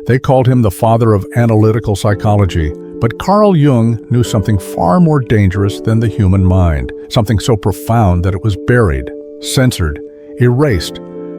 They called him the father of analytical psychology, but Carl Jung knew something far more dangerous than the human mind, something so profound that it was buried, censored, erased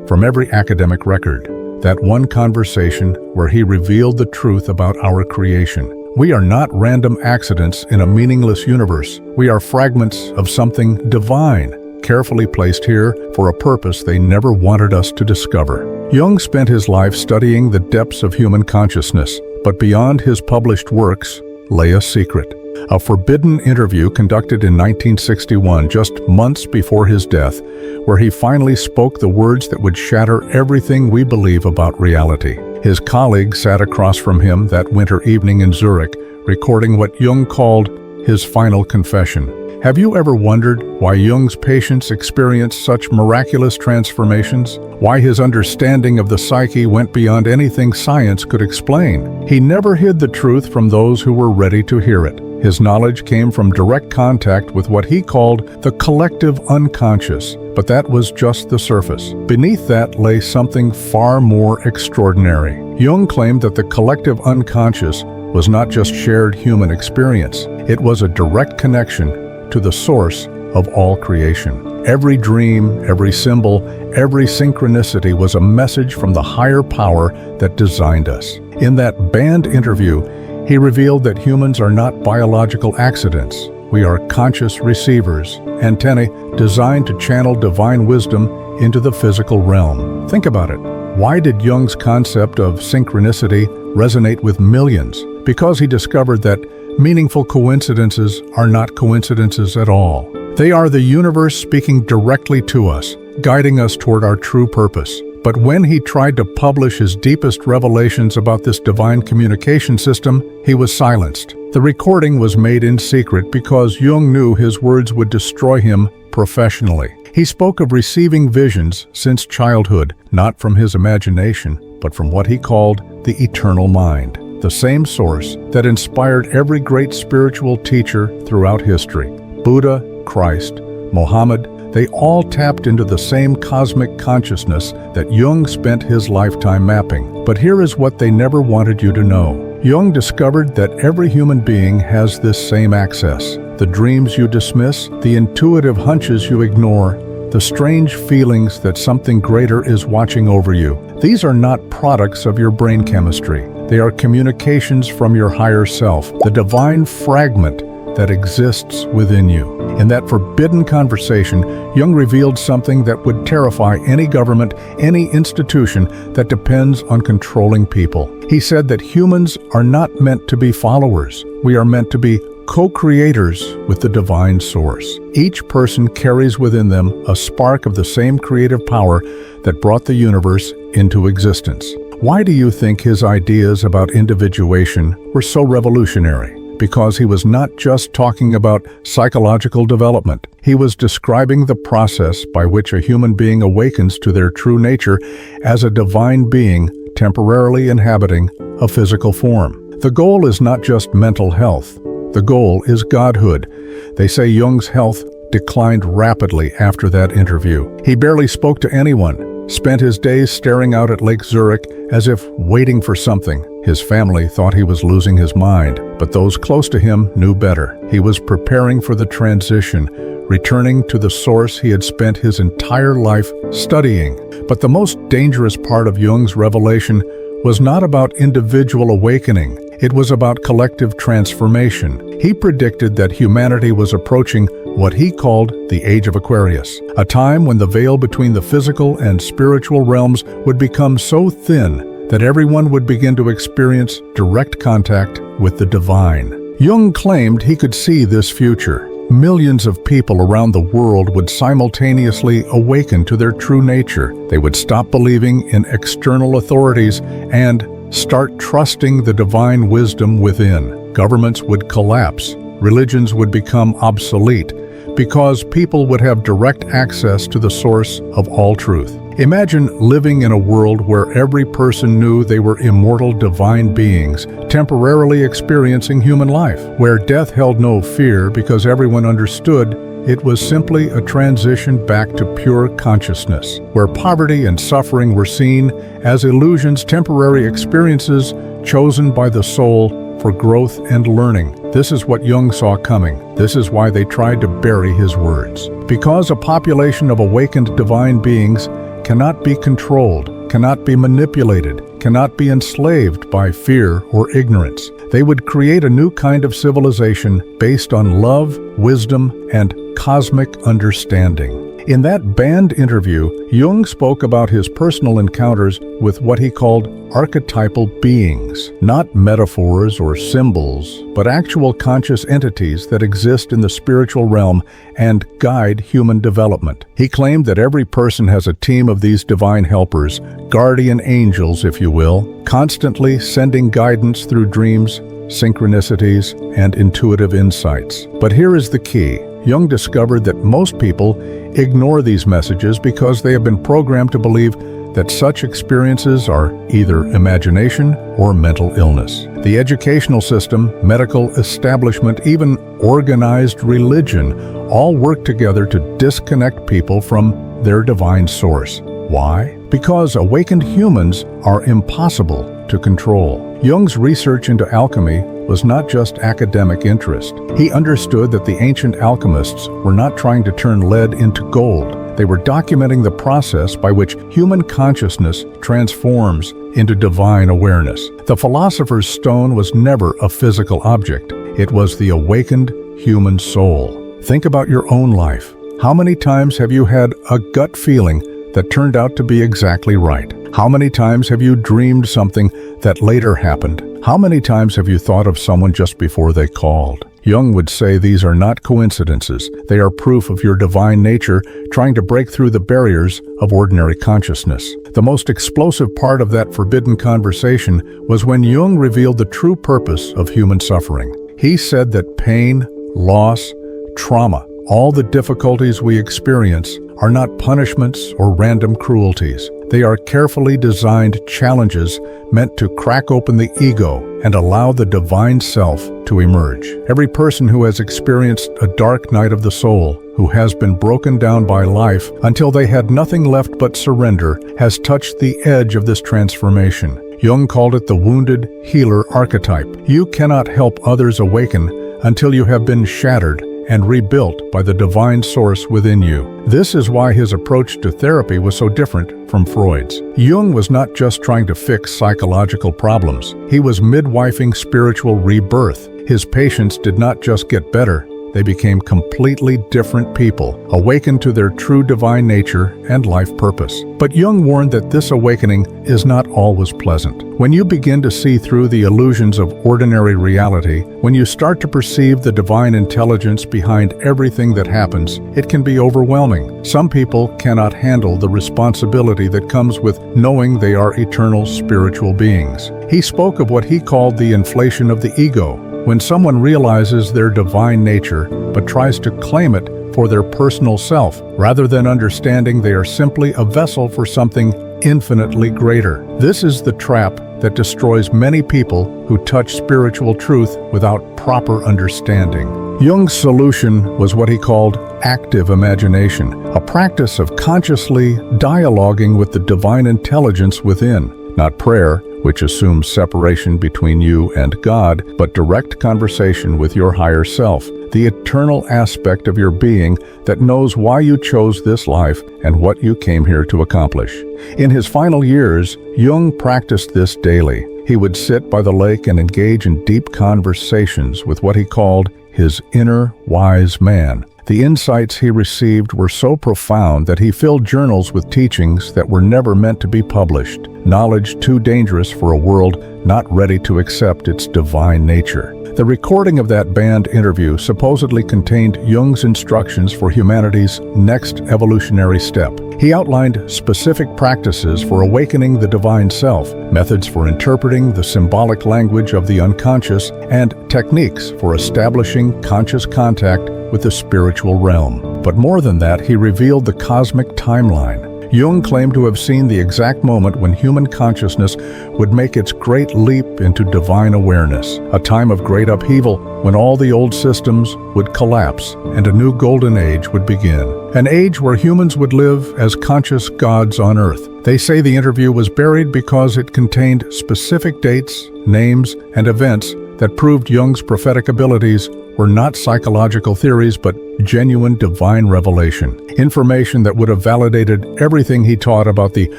from every academic record. That one conversation where he revealed the truth about our creation. We are not random accidents in a meaningless universe. We are fragments of something divine, carefully placed here for a purpose they never wanted us to discover. Jung spent his life studying the depths of human consciousness, but beyond his published works lay a secret. A forbidden interview conducted in 1961, just months before his death, where he finally spoke the words that would shatter everything we believe about reality. His colleague sat across from him that winter evening in Zurich, recording what Jung called his final confession. Have you ever wondered why Jung's patients experienced such miraculous transformations? Why his understanding of the psyche went beyond anything science could explain? He never hid the truth from those who were ready to hear it. His knowledge came from direct contact with what he called the collective unconscious, but that was just the surface. Beneath that lay something far more extraordinary. Jung claimed that the collective unconscious was not just shared human experience. It was a direct connection to the source of all creation. Every dream, every symbol, every synchronicity was a message from the higher power that designed us. In that banned interview, he revealed that humans are not biological accidents. We are conscious receivers, antennae designed to channel divine wisdom into the physical realm. Think about it. Why did Jung's concept of synchronicity resonate with millions? Because he discovered that meaningful coincidences are not coincidences at all. They are the universe speaking directly to us, guiding us toward our true purpose. But when he tried to publish his deepest revelations about this divine communication system, he was silenced. The recording was made in secret because Jung knew his words would destroy him professionally. He spoke of receiving visions since childhood, not from his imagination, but from what he called the eternal mind, the same source that inspired every great spiritual teacher throughout history. Buddha, Christ, Mohammed, they all tapped into the same cosmic consciousness that Jung spent his lifetime mapping. But here is what they never wanted you to know. Jung discovered that every human being has this same access. The dreams you dismiss, the intuitive hunches you ignore, the strange feelings that something greater is watching over you. These are not products of your brain chemistry. They are communications from your higher self, the divine fragment that exists within you. In that forbidden conversation, Jung revealed something that would terrify any government, any institution that depends on controlling people. He said that humans are not meant to be followers. We are meant to be co-creators with the divine source. Each person carries within them a spark of the same creative power that brought the universe into existence. Why do you think his ideas about individuation were so revolutionary? Because he was not just talking about psychological development. He was describing the process by which a human being awakens to their true nature as a divine being temporarily inhabiting a physical form. The goal is not just mental health. The goal is godhood. They say Jung's health declined rapidly after that interview. He barely spoke to anyone, spent his days staring out at Lake Zurich as if waiting for something. His family thought he was losing his mind, but those close to him knew better. He was preparing for the transition, returning to the source he had spent his entire life studying. But the most dangerous part of Jung's revelation was not about individual awakening. It was about collective transformation. He predicted that humanity was approaching what he called the Age of Aquarius, a time when the veil between the physical and spiritual realms would become so thin that everyone would begin to experience direct contact with the divine. Jung claimed he could see this future. Millions of people around the world would simultaneously awaken to their true nature. They would stop believing in external authorities and start trusting the divine wisdom within. Governments would collapse. Religions would become obsolete because people would have direct access to the source of all truth. Imagine living in a world where every person knew they were immortal divine beings, temporarily experiencing human life, where death held no fear because everyone understood it was simply a transition back to pure consciousness, where poverty and suffering were seen as illusions, temporary experiences chosen by the soul for growth and learning. This is what Jung saw coming. This is why they tried to bury his words. Because a population of awakened divine beings cannot be controlled, cannot be manipulated, cannot be enslaved by fear or ignorance. They would create a new kind of civilization based on love, wisdom, and cosmic understanding. In that banned interview, Jung spoke about his personal encounters with what he called archetypal beings, not metaphors or symbols, but actual conscious entities that exist in the spiritual realm and guide human development. He claimed that every person has a team of these divine helpers, guardian angels, if you will, constantly sending guidance through dreams, synchronicities, and intuitive insights. But here is the key. Jung discovered that most people ignore these messages because they have been programmed to believe that such experiences are either imagination or mental illness. The educational system, medical establishment, even organized religion all work together to disconnect people from their divine source. Why? Because awakened humans are impossible to control. Jung's research into alchemy was not just academic interest. He understood that the ancient alchemists were not trying to turn lead into gold. They were documenting the process by which human consciousness transforms into divine awareness. The philosopher's stone was never a physical object. It was the awakened human soul. Think about your own life. How many times have you had a gut feeling that turned out to be exactly right? How many times have you dreamed something that later happened? How many times have you thought of someone just before they called? Jung would say these are not coincidences. They are proof of your divine nature trying to break through the barriers of ordinary consciousness. The most explosive part of that forbidden conversation was when Jung revealed the true purpose of human suffering. He said that pain, loss, trauma, all the difficulties we experience are not punishments or random cruelties. They are carefully designed challenges meant to crack open the ego and allow the divine self to emerge. Every person who has experienced a dark night of the soul, who has been broken down by life until they had nothing left but surrender, has touched the edge of this transformation. Jung called it the wounded healer archetype. You cannot help others awaken until you have been shattered and rebuilt by the divine source within you. This is why his approach to therapy was so different from Freud's. Jung was not just trying to fix psychological problems. He was midwifing spiritual rebirth. His patients did not just get better, they became completely different people, awakened to their true divine nature and life purpose. But Jung warned that this awakening is not always pleasant. When you begin to see through the illusions of ordinary reality, when you start to perceive the divine intelligence behind everything that happens, it can be overwhelming. Some people cannot handle the responsibility that comes with knowing they are eternal spiritual beings. He spoke of what he called the inflation of the ego. When someone realizes their divine nature but tries to claim it for their personal self, rather than understanding they are simply a vessel for something infinitely greater. This is the trap that destroys many people who touch spiritual truth without proper understanding. Jung's solution was what he called active imagination, a practice of consciously dialoguing with the divine intelligence within. Not prayer, which assumes separation between you and God, but direct conversation with your higher self, the eternal aspect of your being that knows why you chose this life and what you came here to accomplish. In his final years, Jung practiced this daily. He would sit by the lake and engage in deep conversations with what he called his inner wise man. The insights he received were so profound that he filled journals with teachings that were never meant to be published, knowledge too dangerous for a world not ready to accept its divine nature. The recording of that banned interview supposedly contained Jung's instructions for humanity's next evolutionary step. He outlined specific practices for awakening the divine self, methods for interpreting the symbolic language of the unconscious, and techniques for establishing conscious contact with the spiritual realm. But more than that, he revealed the cosmic timeline. Jung claimed to have seen the exact moment when human consciousness would make its great leap into divine awareness, a time of great upheaval when all the old systems would collapse and a new golden age would begin. An age where humans would live as conscious gods on Earth. They say the interview was buried because it contained specific dates, names, and events that proved Jung's prophetic abilities were not psychological theories but genuine divine revelation. Information that would have validated everything he taught about the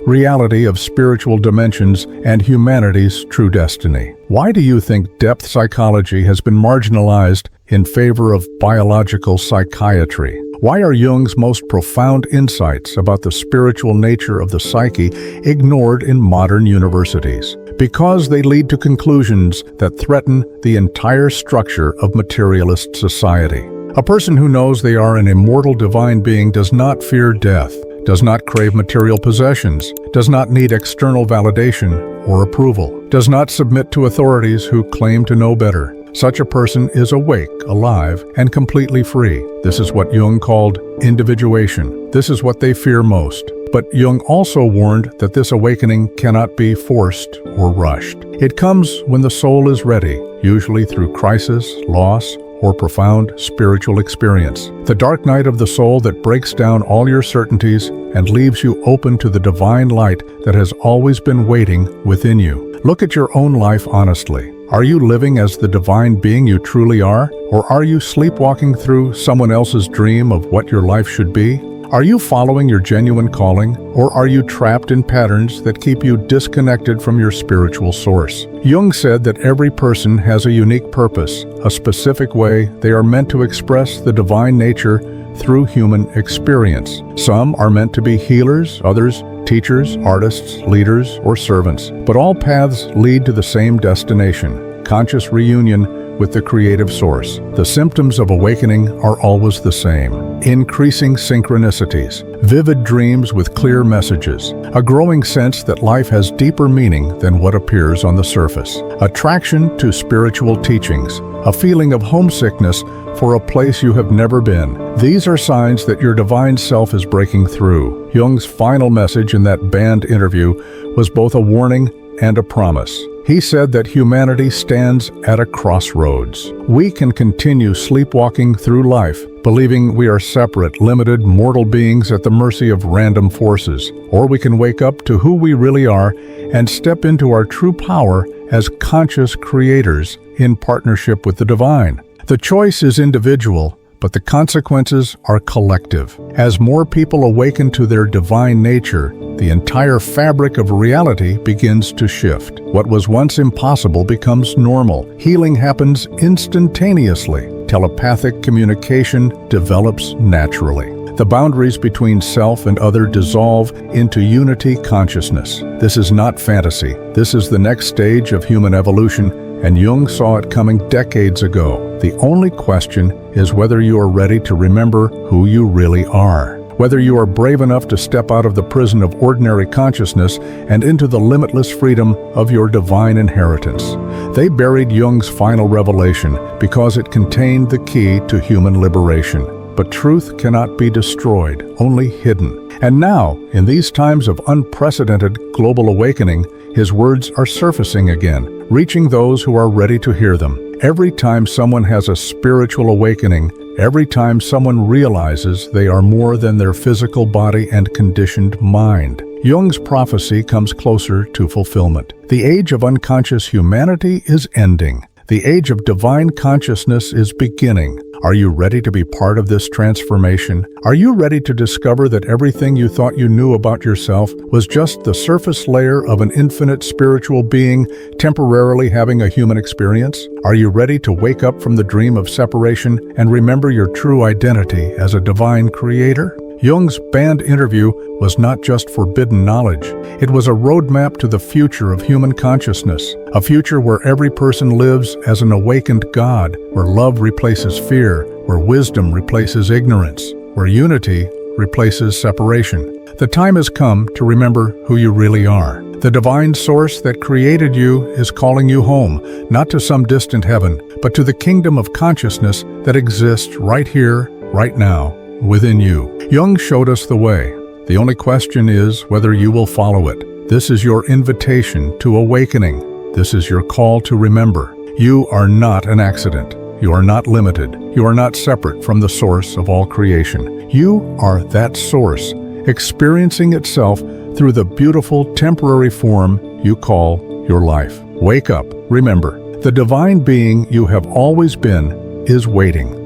reality of spiritual dimensions and humanity's true destiny. Why do you think depth psychology has been marginalized in favor of biological psychiatry? Why are Jung's most profound insights about the spiritual nature of the psyche ignored in modern universities? Because they lead to conclusions that threaten the entire structure of materialist society. A person who knows they are an immortal divine being does not fear death, does not crave material possessions, does not need external validation or approval, does not submit to authorities who claim to know better. Such a person is awake, alive, and completely free. This is what Jung called individuation. This is what they fear most. But Jung also warned that this awakening cannot be forced or rushed. It comes when the soul is ready, usually through crisis, loss, or profound spiritual experience. The dark night of the soul that breaks down all your certainties and leaves you open to the divine light that has always been waiting within you. Look at your own life honestly. Are you living as the divine being you truly are? Or are you sleepwalking through someone else's dream of what your life should be? Are you following your genuine calling, or are you trapped in patterns that keep you disconnected from your spiritual source? Jung said that every person has a unique purpose, a specific way they are meant to express the divine nature through human experience. Some are meant to be healers, others teachers, artists, leaders, or servants. But all paths lead to the same destination, conscious reunion with the creative source. The symptoms of awakening are always the same. Increasing synchronicities, vivid dreams with clear messages, a growing sense that life has deeper meaning than what appears on the surface, attraction to spiritual teachings, a feeling of homesickness for a place you have never been. These are signs that your divine self is breaking through. Jung's final message in that banned interview was both a warning and a promise. He said that humanity stands at a crossroads. We can continue sleepwalking through life, believing we are separate, limited, mortal beings at the mercy of random forces. Or we can wake up to who we really are and step into our true power as conscious creators in partnership with the divine. The choice is individual, but the consequences are collective. As more people awaken to their divine nature, the entire fabric of reality begins to shift. What was once impossible becomes normal. Healing happens instantaneously. Telepathic communication develops naturally. The boundaries between self and other dissolve into unity consciousness. This is not fantasy. This is the next stage of human evolution, and Jung saw it coming decades ago. The only question is whether you are ready to remember who you really are. Whether you are brave enough to step out of the prison of ordinary consciousness and into the limitless freedom of your divine inheritance. They buried Jung's final revelation because it contained the key to human liberation. But truth cannot be destroyed, only hidden. And now, in these times of unprecedented global awakening, his words are surfacing again, reaching those who are ready to hear them. Every time someone has a spiritual awakening, every time someone realizes they are more than their physical body and conditioned mind, Jung's prophecy comes closer to fulfillment. The age of unconscious humanity is ending. The age of divine consciousness is beginning. Are you ready to be part of this transformation? Are you ready to discover that everything you thought you knew about yourself was just the surface layer of an infinite spiritual being temporarily having a human experience? Are you ready to wake up from the dream of separation and remember your true identity as a divine creator? Jung's banned interview was not just forbidden knowledge. It was a roadmap to the future of human consciousness, a future where every person lives as an awakened God, where love replaces fear, where wisdom replaces ignorance, where unity replaces separation. The time has come to remember who you really are. The divine source that created you is calling you home, not to some distant heaven, but to the kingdom of consciousness that exists right here, right now, within you. Jung showed us the way. The only question is whether you will follow it. This is your invitation to awakening. This is your call to remember. You are not an accident. You are not limited. You are not separate from the source of all creation. You are that source, experiencing itself through the beautiful temporary form you call your life. Wake up. Remember, the divine being you have always been is waiting.